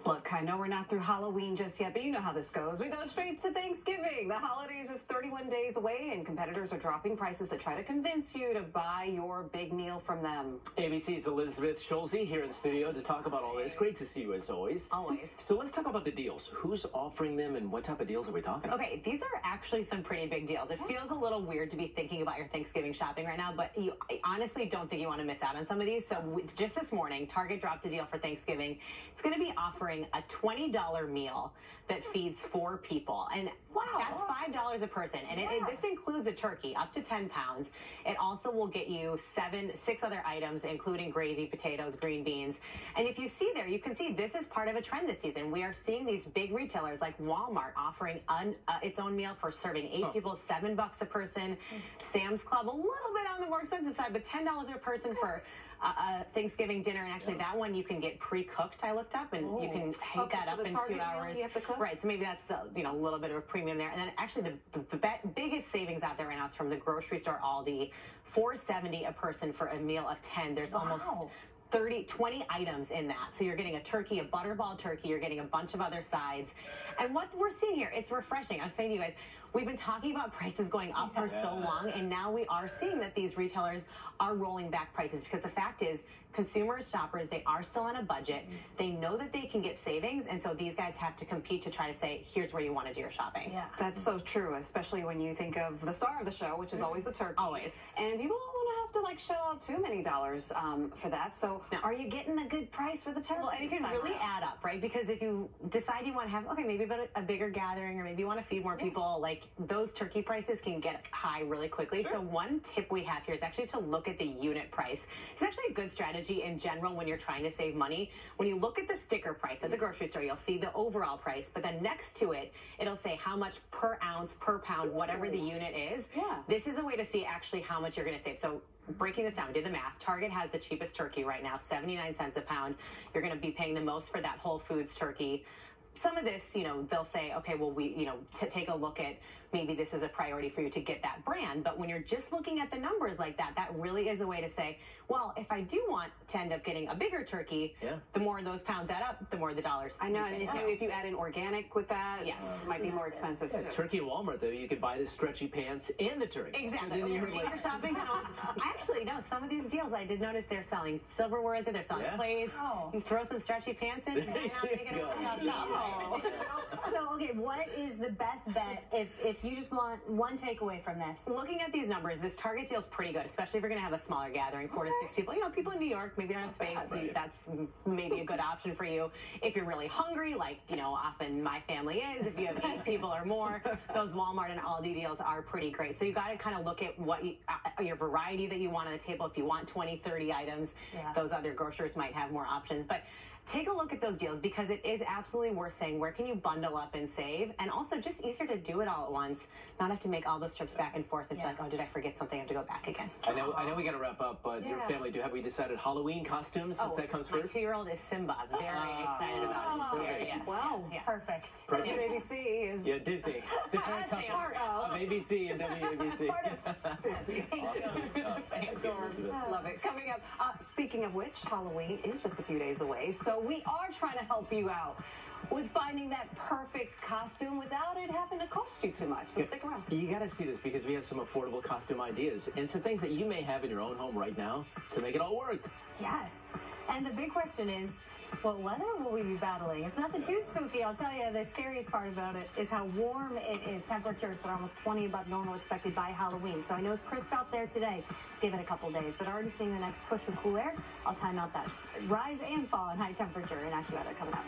Look, I know we're not through Halloween just yet, but you know how this goes. We go straight to Thanksgiving. The holiday is just 31 days away, and competitors are dropping prices to try to convince you to buy your big meal from them. ABC's Elizabeth Schulze here in the studio to talk about all this. Great to see you as always. Always. So let's talk about the deals. Who's offering them and what type of deals are we talking about? Okay, these are actually some pretty big deals. It feels a little weird to be thinking about your Thanksgiving shopping right now, but I honestly don't think you want to miss out on some of these. So just this morning, Target dropped a deal for Thanksgiving. It's going to be offering a $20 meal that feeds 4 people. And wow, that's $5 a person. And this includes a turkey up to 10 pounds. It also will get you 6 other items, including gravy, potatoes, green beans. And if you see there, you can see this is part of a trend this season. We are seeing these big retailers like Walmart offering its own meal for serving 8 people, $7 a person. Sam's Club, a little bit on the more expensive side, but $10 a person for a Thanksgiving dinner. And actually that one you can get pre-cooked, I looked up, and you can heat that up in 2 hours. Right, so maybe that's the little bit of a premium there. And then actually the biggest savings out there right now is from the grocery store Aldi, $4.70 a person for a meal of 10. There's almost 20 items in that. So you're getting a turkey, a butterball turkey, you're getting a bunch of other sides. And what we're seeing here, it's refreshing. I was saying to you guys, we've been talking about prices going up for so long, and now we are seeing that these retailers are rolling back prices, because the fact is, consumers, shoppers, they are still on a budget. They know that they can get savings, and so these guys have to compete to try to say, here's where you want to do your shopping. Yeah, that's so true, especially when you think of the star of the show, which is always the turkey. Always. And people don't want to have to shell out too many dollars for that. So are you getting a good price for the turkey? Well, and it can really add up, right? Because if you decide you want to have, okay, maybe a bigger gathering, or maybe you want to feed more people, those turkey prices can get high really quickly. So one tip we have here is actually to look at the unit price. It's actually a good strategy in general when you're trying to save money. When you look at the sticker price at the grocery store, you'll see the overall price, but then next to it, it'll say how much per ounce, per pound, whatever the unit is. Yeah. This is a way to see actually how much you're going to save. So breaking this down, we did the math. Target has the cheapest turkey right now, 79 cents a pound. You're going to be paying the most for that Whole Foods turkey. Some of this, they'll say, okay, well, we, take a look at maybe this is a priority for you to get that brand. But when you're just looking at the numbers like that, that really is a way to say, well, if I do want to end up getting a bigger turkey, the more those pounds add up, the more the dollars. I know, and if you add in organic with that, it might be more expensive too. Turkey at Walmart, though, you could buy the stretchy pants and the turkey. Exactly. So you're shopping. Actually, no, some of these deals, I did notice they're selling silverware, they're selling plates. You throw some stretchy pants in, and now they get a one-stop shop. So, okay, what is the best bet if you just want one takeaway from this? Looking at these numbers, this Target deal is pretty good, especially if you're going to have a smaller gathering, 4 to 6 people. People in New York, maybe don't have space. That's maybe a good option for you. If you're really hungry, like, often my family is, if you have 8 people or more, those Walmart and Aldi deals are pretty great. So you got to kind of look at what your variety that you want on the table. If you want 20, 30 items, those other grocers might have more options. But take a look at those deals, because it is absolutely worth saying, where can you bundle up and save? And also just easier to do it all at once, not have to make all those trips back and forth. It's like, oh, did I forget something? I have to go back again. I know we got to wrap up, but your family, have we decided Halloween costumes since that comes first? My 2-year-old is Simba. Very excited about it. Wow. Perfect. WABC is... Yeah, Disney. Part of ABC and WABC. Love it. Coming up, speaking of which, Halloween is just a few days away, so we are trying to help you out with finding that perfect costume without it having to cost you too much. So stick around. You got to see this, because we have some affordable costume ideas and some things that you may have in your own home right now to make it all work. Yes. And the big question is, what weather will we be battling? It's nothing too spooky. I'll tell you, the scariest part about it is how warm it is. Temperatures that are almost 20 above normal expected by Halloween. So I know it's crisp out there today. Give it a couple days, but already seeing the next push of cool air. I'll time out that rise and fall in high temperature and AccuWeather coming up.